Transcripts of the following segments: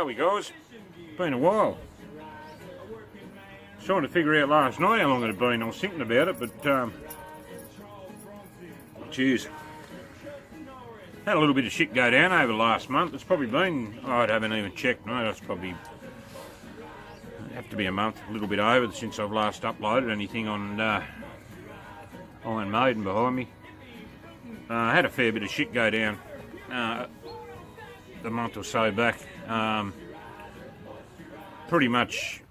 are we, guys? Been a while. Trying to figure out last night how long it had been. I was thinking about it, but geez, had a little bit of shit go down over the last month. It's probably been, I haven't even checked. No, that's probably have to be a month, a little bit over since I've last uploaded anything on Iron Maiden behind me. I had a fair bit of shit go down a month or so back. Pretty much,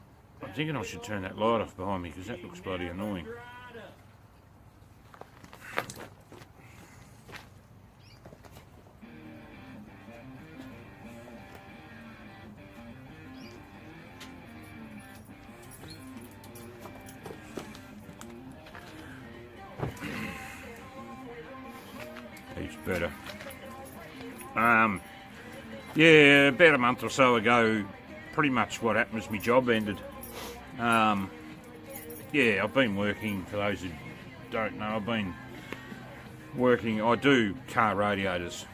I'm thinking I should turn that light off behind me because that looks bloody annoying. He's better. Yeah, about a month or so ago, pretty much what happened was my job ended. Yeah, I've been working, for those who don't know, I've been working, I do car radiators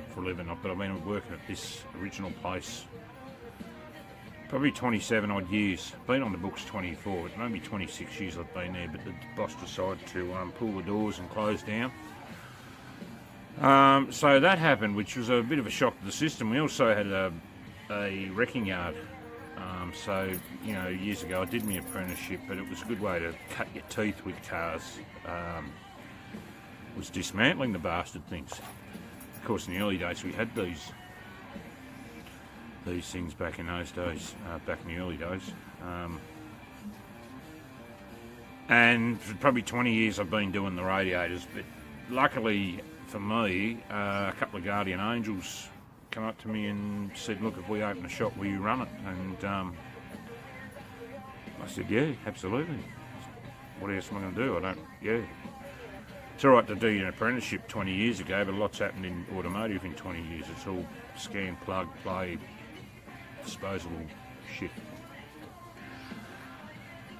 for a living, but I've been working at this original place probably 27 odd years. Been on the books 24, it's only 26 years I've been there, but the boss decided to pull the doors and close down. So that happened, which was a bit of a shock to the system. We also had a wrecking yard. So, you know, years ago I did my apprenticeship, but it was a good way to cut your teeth with cars. Was dismantling the bastard things. Of course, in the early days we had these things back in those days, back in the early days. And for probably 20 years I've been doing the radiators, but luckily for me, a couple of guardian angels come up to me and said, look, if we open a shop, will you run it? And I said, yeah, absolutely. What else am I going to do? Yeah. It's all right to do an apprenticeship 20 years ago, but a lot's happened in automotive in 20 years. It's all scan, plug, play, disposable shit.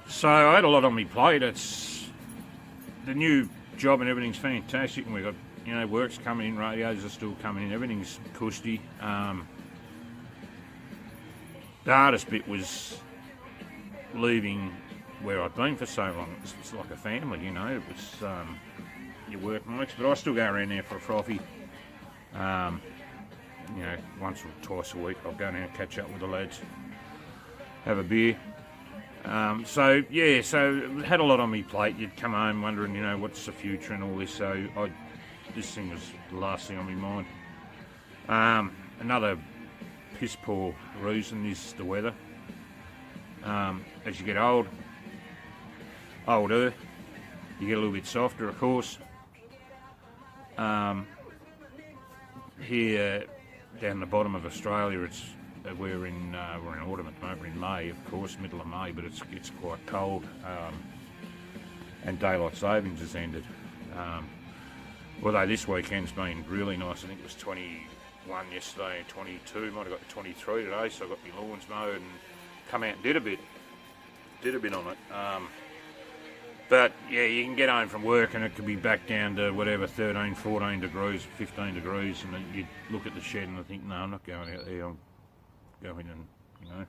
So I had a lot on my plate. It's the new job and everything's fantastic, and we've got, you know, work's coming in, radios are still coming in, everything's cushy. The hardest bit was leaving where I'd been for so long. It's like a family, you know. It was your workmates, but I still go around there for a frothy. You know, once or twice a week I'll go down and catch up with the lads, have a beer. So yeah, so had a lot on my plate. You'd come home wondering, you know, what's the future and all this. So this thing was the last thing on my mind. Another piss poor reason is the weather. As you get older, you get a little bit softer, of course. Here down the bottom of Australia, we're in autumn at the moment. We're in May, of course, middle of May, but it's quite cold, and daylight savings has ended. Although this weekend's been really nice. I think it was 21 yesterday and 22. Might have got to 23 today, so I got my lawns mowed and come out and did a bit on it. But yeah, you can get home from work and it could be back down to whatever, 13, 14 degrees, 15 degrees, and then you look at the shed and I think, no, I'm not going out there. I'll go in and, you know,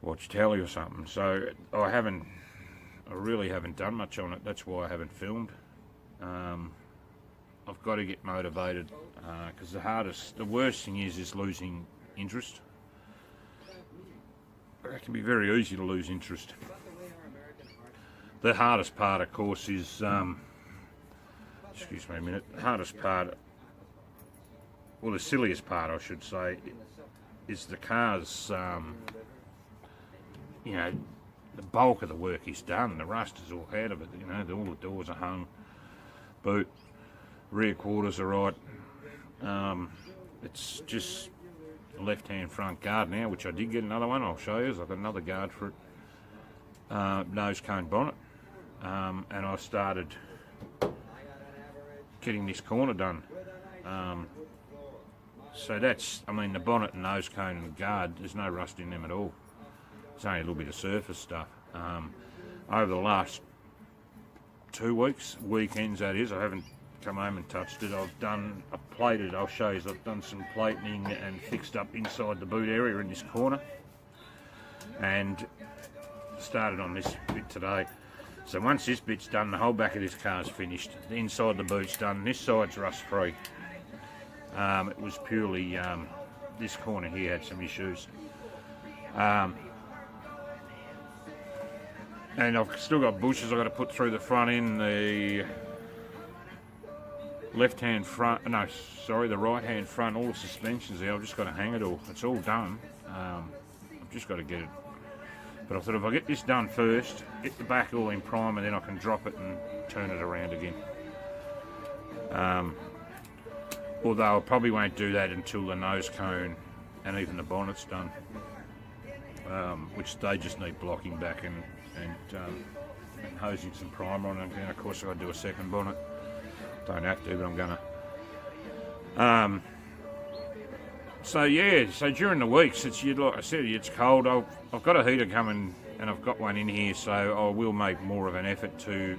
watch telly or something. So I really haven't done much on it. That's why I haven't filmed. I've got to get motivated, because the worst thing is losing interest. It can be very easy to lose interest. The hardest part, of course, is, excuse me a minute, the hardest part, well, the silliest part, I should say, is the cars, you know, the bulk of the work is done, the rust is all out of it, you know, all the doors are hung, boot, rear quarters are right. It's just the left-hand front guard now, which I did get another one, I'll show you. I've got another guard for it. Nose cone bonnet. And I started getting this corner done. So that's, I mean, the bonnet and nose cone and guard, there's no rust in them at all. It's only a little bit of surface stuff. Over the last 2 weeks, weekends that is, I haven't come home and touched it. I've plated, I'll show you, I've done some plating and fixed up inside the boot area in this corner, and started on this bit today. So once this bit's done, the whole back of this car's finished. The inside the boot's done. This side's rust free. It was purely this corner here had some issues. And I've still got bushes I've got to put through the front end. The left-hand front, no, sorry, the right-hand front, all the suspensions there. I've just got to hang it all. It's all done. I've just got to get it. But I thought if I get this done first, get the back all in prime, and then I can drop it and turn it around again. Although I probably won't do that until the nose cone and even the bonnet's done, which they just need blocking back and hosing some primer on it. And of course I've got to do a second bonnet. Don't have to, but I'm gonna. So yeah, so during the weeks, like I said, it's cold. I've got a heater coming, and I've got one in here, so I will make more of an effort to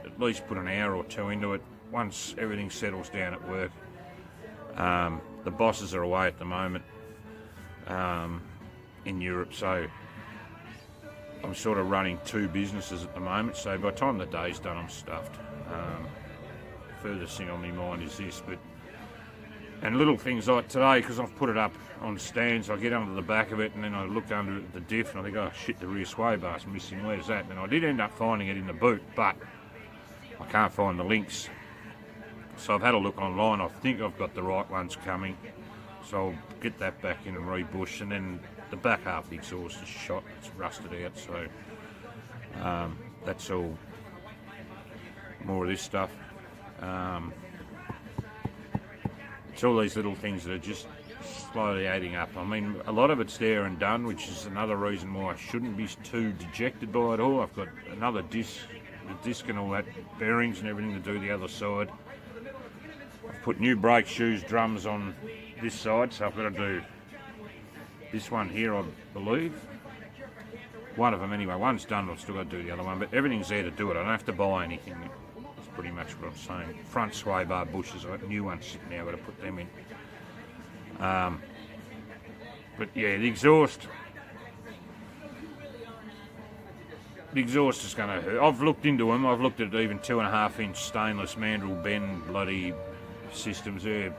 at least put an hour or two into it once everything settles down at work. The bosses are away at the moment in Europe, so I'm sort of running two businesses at the moment. So by the time the day's done, I'm stuffed. Furthest thing on my mind is this, and little things like today, because I've put it up on stands, I get under the back of it and then I look under the diff and I think, oh shit, the rear sway bar's missing, where's that? And I did end up finding it in the boot, but I can't find the links. So I've had a look online. I think I've got the right ones coming, so I'll get that back in and rebush. And then the back half of the exhaust is shot, it's rusted out, so that's all. More of this stuff. It's all these little things that are just slowly adding up. I mean, a lot of it's there and done, which is another reason why I shouldn't be too dejected by it all. I've got another disc, the disc and all that, bearings and everything to do the other side. I've put new brake shoes, drums on this side, so I've got to do this one here, I believe. One of them anyway. One's done, I've still got to do the other one, but everything's there to do it. I don't have to buy anything. That's pretty much what I'm saying. Front sway bar bushes, I've got new ones sitting there, I've got to put them in. But yeah, the exhaust is going to hurt. I've looked into them. I've looked at even 2.5-inch stainless mandrel bend bloody systems. They're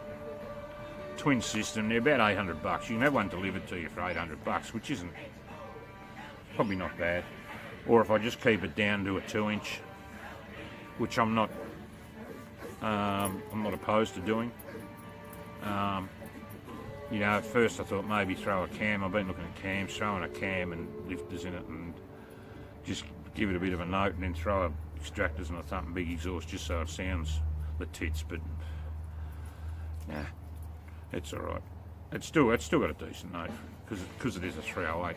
twin system. They're about $800. You can have one delivered to you for $800, which isn't probably not bad. Or if I just keep it down to a 2-inch, which I'm not opposed to doing. You know, at first I thought maybe throw a cam. I've been looking at cams, throwing a cam and lifters in it and just give it a bit of a note, and then throw extractors and a thumping big exhaust just so it sounds the tits, but nah, it's alright. It's still got a decent note because it is a 308.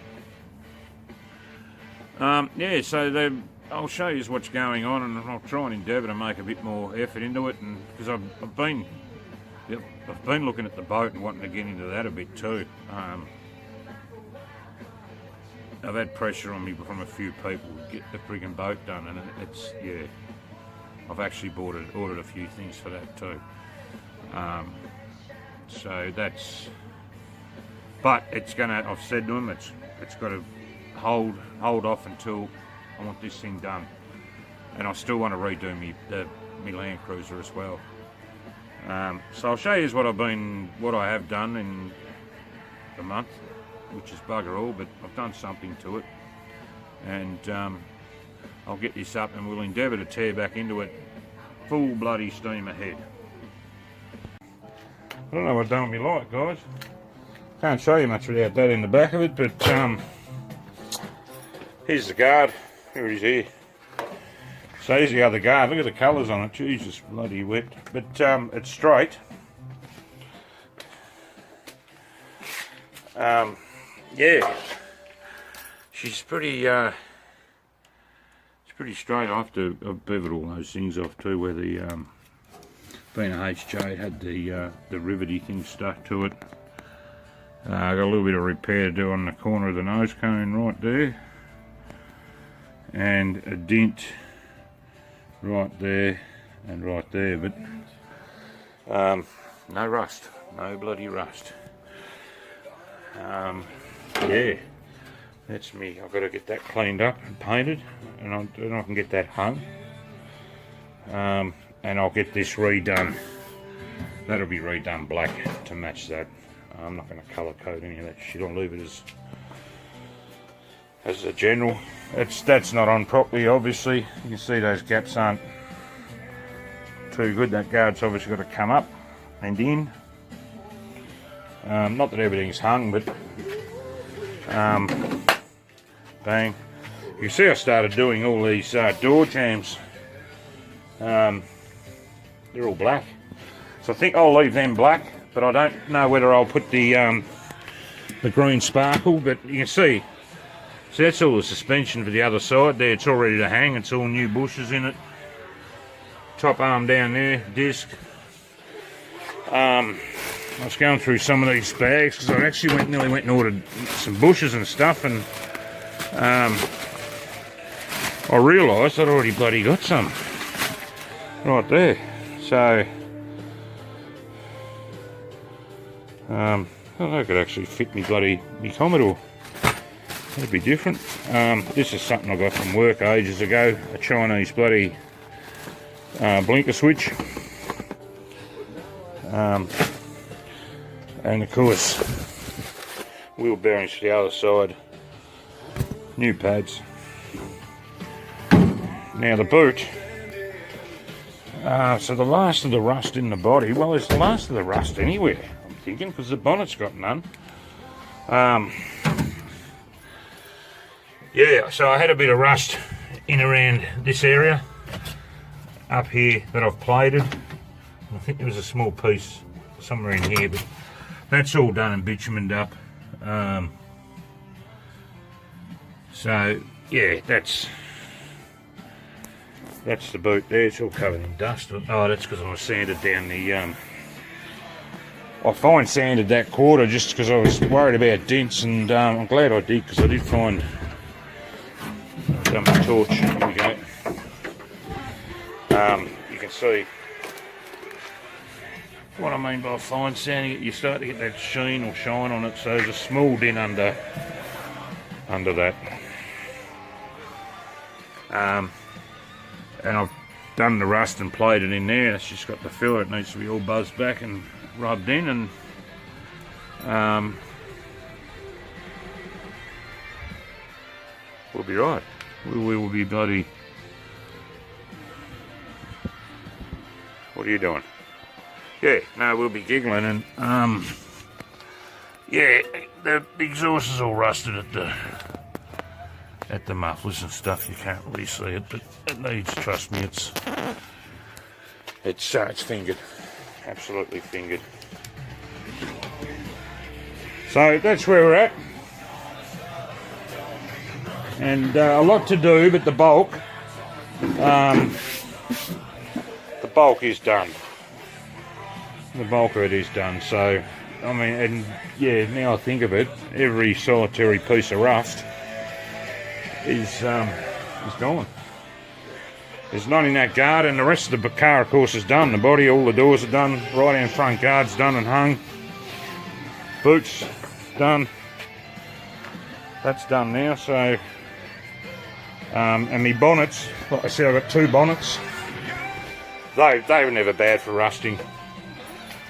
Yeah, so I'll show you what's going on, and I'll try and endeavour to make a bit more effort into it, and because I've been looking at the boat and wanting to get into that a bit too. I've had pressure on me from a few people to get the friggin' boat done, and it's, yeah, I've actually ordered a few things for that too. So that's, but it's gonna, I've said to them, it's got to hold off until I want this thing done, and I still want to redo me Land Cruiser as well. So I'll show you what I have done in the month, which is bugger all, but I've done something to it, and I'll get this up and we'll endeavour to tear back into it full bloody steam ahead. I don't know what I've done with my light, guys. Can't show you much without that in the back of it, but here's the guard. Here it is here. So here's the other guard. Look at the colours on it. Jesus, bloody wet. But it's straight. Yeah, she's pretty. It's pretty straight. I've beavered all those things off too, where the being a HJ, it had the rivety thing stuck to it. I got a little bit of repair to do on the corner of the nose cone right there, and a dent right there, and right there, but no rust, no bloody rust. Yeah, that's me. I've got to get that cleaned up and painted, and I can get that hung, and I'll get this redone. That'll be redone black to match that. I'm not going to colour code any of that shit. I'll leave it as a general. That's not on properly, obviously. You can see those gaps aren't too good. That guard's obviously got to come up and in. Not that everything's hung, but bang. You see I started doing all these door jambs. They're all black. So I think I'll leave them black, but I don't know whether I'll put the green sparkle, but you can see. So that's all the suspension for the other side there. It's all ready to hang. It's all new bushes in it. Top arm down there, disc. I was going through some of these bags because I actually nearly went and ordered some bushes and stuff, and I realised I'd already bloody got some right there. So I don't know, it could actually fit me bloody Commodore. That'd be different. This is something I got from work ages ago, a Chinese bloody blinker switch. And of course, wheel bearings to the other side, new pads. Now the boot, so the last of the rust in the body, well, it's the last of the rust anywhere, I'm thinking, because the bonnet's got none. Yeah, so I had a bit of rust in around this area up here that I've plated. I think there was a small piece somewhere in here, but that's all done and bitumened up. So yeah, that's the boot there. It's all covered in dust. Oh, that's because I sanded down the I fine sanded that quarter just because I was worried about dents, and I'm glad I did, because I did find. Done my torch. Here we go. You can see what I mean by fine sanding it. You start to get that sheen or shine on it, so there's a small dent under that. And I've done the rust and plated in there. It's just got the filler. It needs to be all buzzed back and rubbed in, and we'll be right. We will be bloody. What are you doing? Yeah, no, we'll be giggling, and yeah, the exhaust is all rusted at the mufflers and stuff. You can't really see it, but it needs. Trust me, it's fingered, absolutely fingered. So that's where we're at. And a lot to do, but the bulk is done. The bulk of it is done. So, I mean, and yeah, now I think of it, every solitary piece of rust is gone. There's none in that guard, and the rest of the car, of course, is done. The body, all the doors are done. Right hand front guard's done and hung. Boots done. That's done now. So. And my bonnets, like I said, I've got two bonnets. They were never bad for rusting.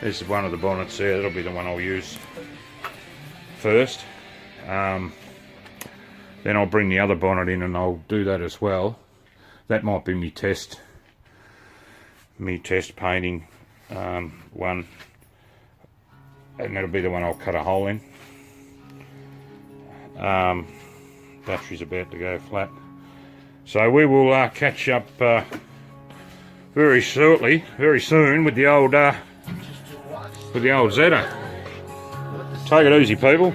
This is one of the bonnets there. That'll be the one I'll use first. Then I'll bring the other bonnet in and I'll do that as well. That might be me test painting one, and that'll be the one I'll cut a hole in. Battery's about to go flat. So we will catch up very soon with the old Zeta. Take it easy, people.